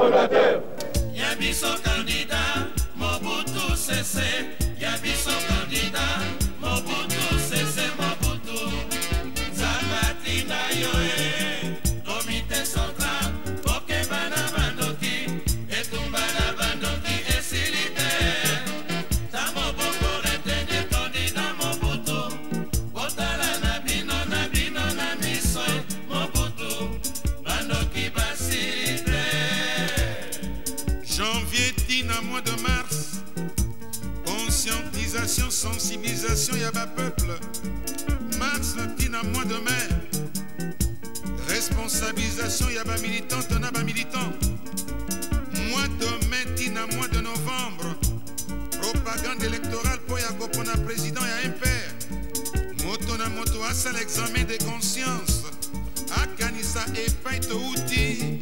fondateur. Yabiso candidat, Mobutu Sese. Yabiso candidat, Mobutu Sese Mobutu. Zabati na yoe, comité central, Pokebana Bandoki, Etumbana Bandoki, Esilite. Tamo Boko retene candidat Mobutu. Botala Nabino, Nabino, Namisoy, Mobutu. Bandoki Basilite. Janvier tina mois de mars, conscientisation, sensibilisation yaba peuple. Mars tina mois de mai, responsabilisation yaba militante naba militant. Mois de mai tina mois de novembre, propagande électorale pour yakopona président ya impère. Moto na moto asa l'examen de conscience. Akanisa epai to uti.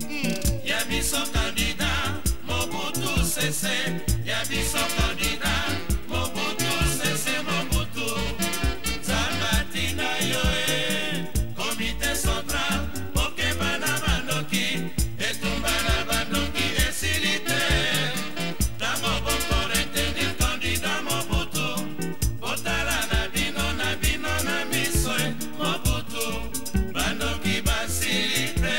Yabiso candidat, Mobutu Sese. Yabiso candidat, Mobutu Sese Mobutu. Zabati na yoe, comité central, Pokebana Bandoki, Etumbana Bandoki, Esilite. Tamo Boko retenir candidat Mobutu. Botala Nabino, Nabino, Namisoy, Mobutu. Bandoki Basilite.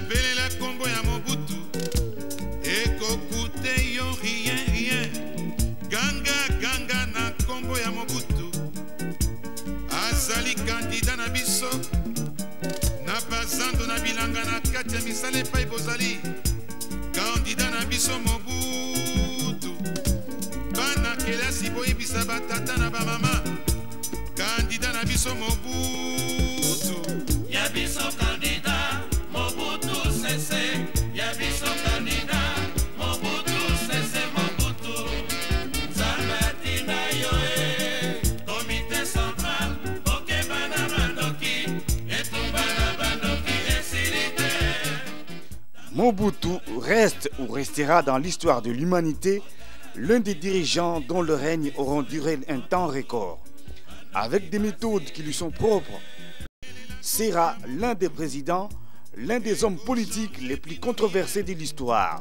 Belela kombo ya Mobutu. Ekokute yo rien. Ganga na kombo ya Mobutu. Azali candidat na biso. Na bazando na bilanga na kati ya misala epai bozali. Candidat na biso Mobutu. Bana kelasi boyebisa batata na bamama. Candidat na biso Mobutu. Yabiso candidat, Mobutu Sese. Yabiso candidat, Mobutu Sese Mobutu. Zabati na yoe, comité central, Pokebana Bandoki, Etumbana Bandoki, Esilite. Mobutu reste ou restera dans l'histoire de l'humanité l'un des dirigeants dont le règne aura duré un temps record. Avec des méthodes qui lui sont propres, sera l'un des présidents, l'un des hommes politiques les plus controversés de l'histoire.